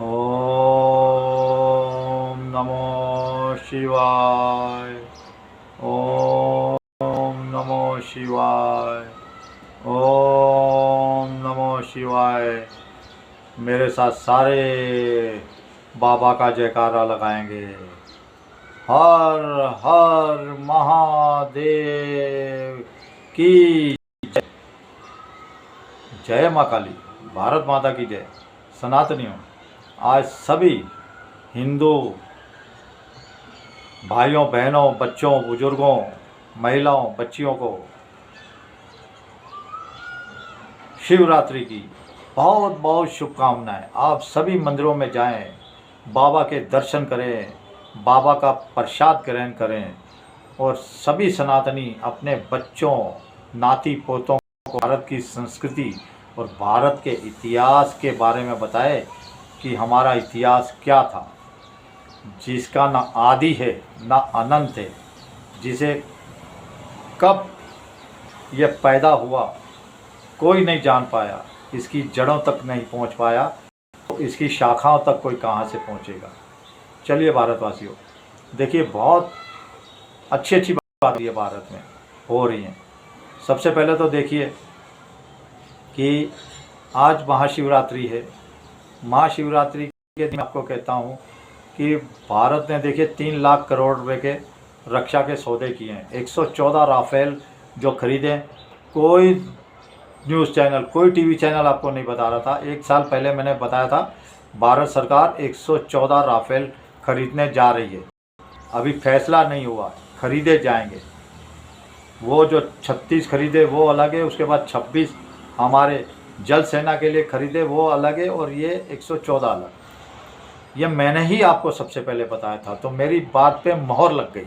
ओम नमो शिवाय। ओम नमो शिवाय। ओम नमो शिवाय। मेरे साथ सारे बाबा का जयकारा लगाएंगे। हर हर महादेव की जय। माँ काली, भारत माता की जय। सनातनियों, आज सभी हिंदू भाइयों बहनों, बच्चों, बुजुर्गों, महिलाओं, बच्चियों को शिवरात्रि की बहुत बहुत शुभकामनाएं। आप सभी मंदिरों में जाएं, बाबा के दर्शन करें, बाबा का प्रसाद ग्रहण करें और सभी सनातनी अपने बच्चों, नाती पोतों को भारत की संस्कृति और भारत के इतिहास के बारे में बताएं कि हमारा इतिहास क्या था, जिसका ना आदि है ना अनंत है, जिसे कब यह पैदा हुआ कोई नहीं जान पाया, इसकी जड़ों तक नहीं पहुंच पाया, तो इसकी शाखाओं तक कोई कहां से पहुंचेगा। चलिए भारतवासियों, देखिए बहुत अच्छी अच्छी बात ये भारत में हो रही हैं। सबसे पहले तो देखिए कि आज महाशिवरात्रि है। महाशिवरात्रि के दिन आपको कहता हूँ कि भारत ने देखिए 3 लाख करोड़ रुपए के रक्षा के सौदे किए हैं। 114 राफेल जो खरीदे, कोई न्यूज़ चैनल, कोई टीवी चैनल आपको नहीं बता रहा था। 1 साल पहले मैंने बताया था भारत सरकार 114 राफेल खरीदने जा रही है। अभी फैसला नहीं हुआ, खरीदे जाएंगे। वो जो 36 खरीदे वो अलग है, उसके बाद 26 हमारे जल सेना के लिए खरीदे वो अलग है, और ये 114 अलग। ये मैंने ही आपको सबसे पहले बताया था, तो मेरी बात पे मोहर लग गई।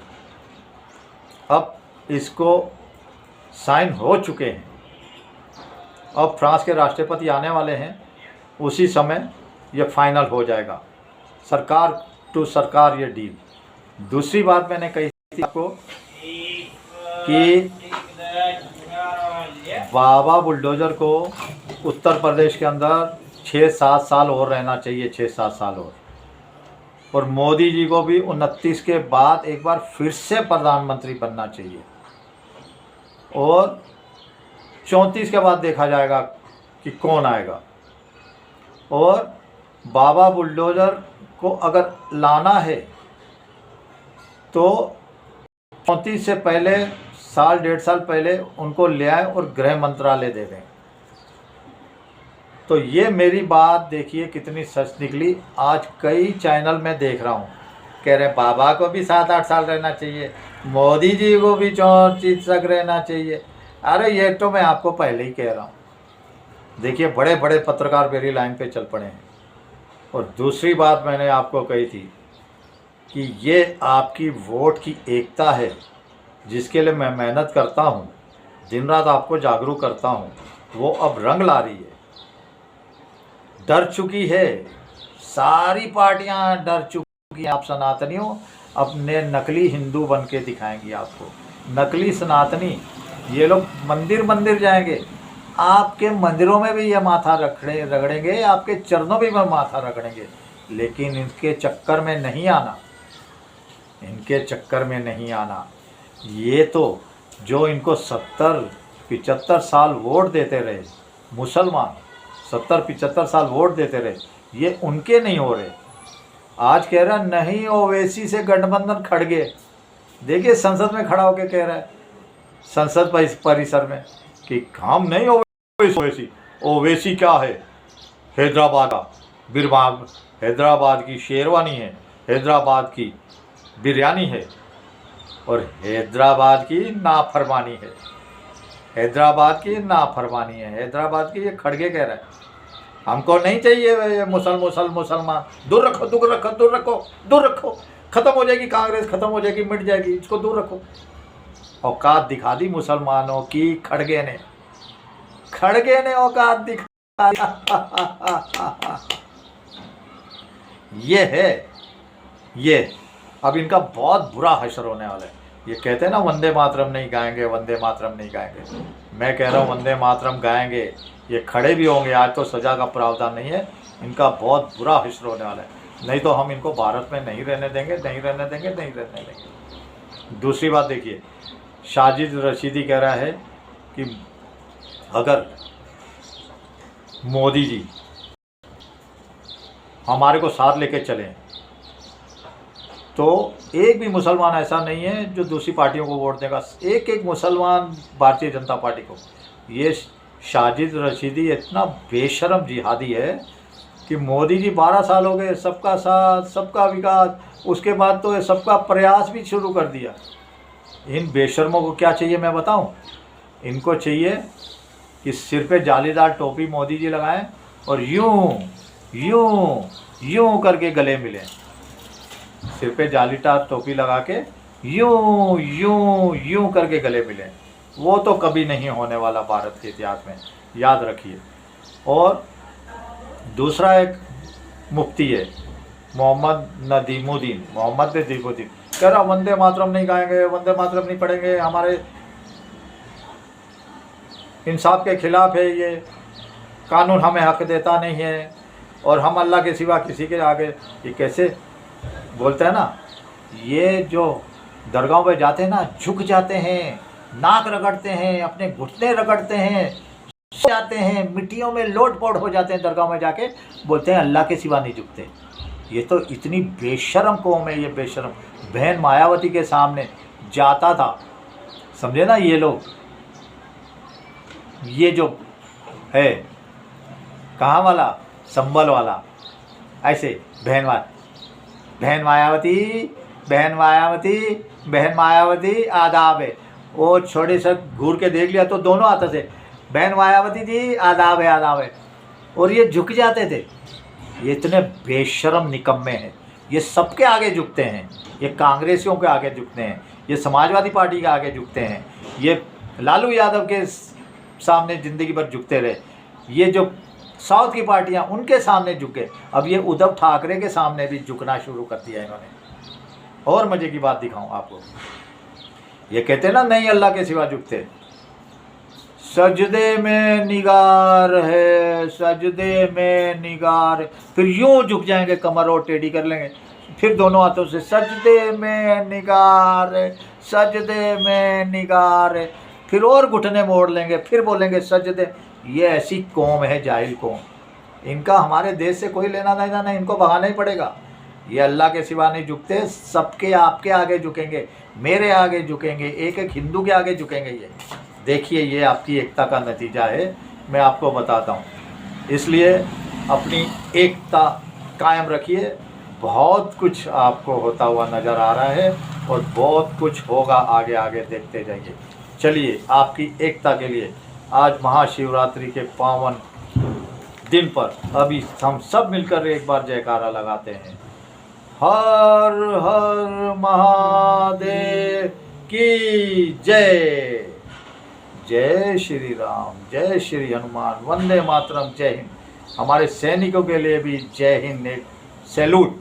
अब इसको साइन हो चुके हैं। अब फ्रांस के राष्ट्रपति आने वाले हैं, उसी समय ये फाइनल हो जाएगा। सरकार टू सरकार ये डील। दूसरी बात मैंने कही थी आपको कि बाबा बुलडोज़र को उत्तर प्रदेश के अंदर 6-7 साल और रहना चाहिए, 6-7 साल और मोदी जी को भी 29 के बाद एक बार फिर से प्रधानमंत्री बनना चाहिए, और 34 के बाद देखा जाएगा कि कौन आएगा। और बाबा बुलडोज़र को अगर लाना है तो 34 से पहले साल 1.5 साल पहले उनको ले आए और गृह मंत्रालय दे दें। तो ये मेरी बात देखिए कितनी सच निकली। आज कई चैनल में देख रहा हूँ, कह रहे बाबा को भी 7-8 साल रहना चाहिए, मोदी जी को भी 34 तक रहना चाहिए। अरे ये तो मैं आपको पहले ही कह रहा हूँ। देखिए बड़े बड़े पत्रकार मेरी लाइन पे चल पड़े हैं। और दूसरी बात मैंने आपको कही थी कि ये आपकी वोट की एकता है, जिसके लिए मैं मेहनत करता हूँ, दिन रात आपको जागरूक करता हूँ, वो अब रंग ला रही है। डर चुकी है, सारी पार्टियां डर चुकी हैं। आप सनातनियों अपने नकली हिंदू बन के दिखाएंगी आपको, नकली सनातनी। ये लोग मंदिर मंदिर जाएंगे, आपके मंदिरों में भी ये माथा रगड़ेंगे, आपके चरणों में भी माथा रगड़ेंगे, लेकिन इनके चक्कर में नहीं आना, इनके चक्कर में नहीं आना। ये तो जो इनको 70-75 साल वोट देते रहे मुसलमान, 70-75 साल वोट देते रहे, ये उनके नहीं हो रहे। आज कह रहा नहीं ओवैसी से गठबंधन खड़ गए। देखिए संसद में खड़ा होकर कह रहा है, संसद परिसर में, कि हम नहीं ओवैसी। ओवैसी क्या है? हैदराबाद का बिरबाग, हैदराबाद की शेरवानी है, हैदराबाद की बिरयानी है, और हैदराबाद की नाफरमानी है, हैदराबाद की नाफरमानी है, हैदराबाद की। ये खड़गे कह रहा है हमको नहीं चाहिए ये मुसलमान। दूर रखो, दूर रखो, दूर रखो, दूर रखो। खत्म हो जाएगी कांग्रेस, खत्म हो जाएगी, मिट जाएगी, इसको दूर रखो। औकात दिखा दी मुसलमानों की खड़गे ने औकात दिखा दी। ये है ये। अब इनका बहुत बुरा हश्र होने वाला है। ये कहते हैं ना वंदे मातरम नहीं गाएंगे, वंदे मातरम नहीं गाएंगे। मैं कह रहा हूँ वंदे मातरम गाएंगे, ये खड़े भी होंगे, आज तो सज़ा का प्रावधान नहीं है, इनका बहुत बुरा हश्र होने वाला है। नहीं तो हम इनको भारत में नहीं रहने देंगे, नहीं रहने देंगे, नहीं रहने देंगे। दूसरी बात देखिए, साजिद रशीदी कह रहा है कि अगर मोदी जी हमारे को साथ लेके चलें तो एक भी मुसलमान ऐसा नहीं है जो दूसरी पार्टियों को वोट देगा, एक एक मुसलमान भारतीय जनता पार्टी को। ये साजिद रशीदी इतना बेशरम जिहादी है कि मोदी जी 12 साल हो गए, सबका साथ सबका विकास, उसके बाद तो सबका प्रयास भी शुरू कर दिया। इन बेशर्मों को क्या चाहिए मैं बताऊं? इनको चाहिए कि सिर पे जालीदार टोपी मोदी जी लगाएं और यूं यूं यूं करके गले मिलें। सिर पे जालीदार टोपी लगा के यूं यूं यूं करके गले मिलें। वो तो कभी नहीं होने वाला भारत के इतिहास में, याद रखिए। और दूसरा एक मुफ्ती है मोहम्मद नदीमुद्दीन कह रहा वंदे मातरम नहीं गाएंगे, वंदे मातरम नहीं पढ़ेंगे, हमारे इंसाफ के खिलाफ है, ये कानून हमें हक देता नहीं है और हम अल्लाह के सिवा किसी के आगे। ये कैसे बोलते हैं ना, ये जो दरगाहों पे जाते हैं ना, झुक जाते हैं, नाक रगड़ते हैं, अपने घुटने रगड़ते हैं, जाते हैं, मिट्टियों में लोट-पोट हो जाते हैं, दरगाह में जाके बोलते हैं अल्लाह के सिवा नहीं झुकते। ये तो इतनी बेशर्म कौम है, ये बेशर्म। बहन मायावती के सामने जाता था, समझे ना ये लोग। ये जो है कहाँ वाला, संभल वाला, ऐसे बहन मायावती बहन मायावती आदाब है। वो छोटे से घूर के देख लिया तो दोनों आते थे, बहन मायावती जी आदाब है, और ये झुक जाते थे। ये इतने बेशर्म निकम्मे हैं, ये सबके आगे झुकते हैं, ये कांग्रेसियों के आगे झुकते हैं, ये समाजवादी पार्टी के आगे झुकते हैं, ये लालू यादव के सामने ज़िंदगी भर झुकते रहे, ये जो साउथ की पार्टियां उनके सामने झुके, अब ये उद्धव ठाकरे के सामने भी झुकना शुरू कर दिया इन्होंने। और मज़े की बात दिखाऊं आपको, ये कहते हैं ना नहीं अल्लाह के सिवा झुकते, सजदे में निगार है, सजदे में निगार, फिर यूं झुक जाएंगे, कमर और टेढ़ी कर लेंगे, फिर दोनों हाथों से सजदे में निगार, सजदे में निगार, फिर और घुटने मोड़ लेंगे, फिर बोलेंगे सजदे। ये ऐसी कौम है, जाहिल कौम, इनका हमारे देश से कोई लेना देना नहीं, इनको भगाना ही पड़ेगा। ये अल्लाह के सिवा नहीं झुकते, सबके आपके आगे झुकेंगे, मेरे आगे झुकेंगे, एक एक हिंदू के आगे झुकेंगे। ये देखिए, ये आपकी एकता का नतीजा है, मैं आपको बताता हूँ। इसलिए अपनी एकता कायम रखिए, बहुत कुछ आपको होता हुआ नज़र आ रहा है और बहुत कुछ होगा आगे आगे, देखते जाइए। चलिए, आपकी एकता के लिए आज महाशिवरात्रि के पावन दिन पर अभी हम सब मिलकर एक बार जयकारा लगाते हैं। हर हर महादेव की जय। जय श्री राम, जय श्री हनुमान, वंदे मातरम, जय हिंद। हमारे सैनिकों के लिए भी जय हिंद, एक सैल्यूट।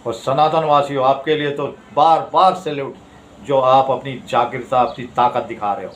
और सनातन वासियों, आपके लिए तो बार बार सैल्यूट, जो आप अपनी जागृता, अपनी ताकत दिखा रहे हो।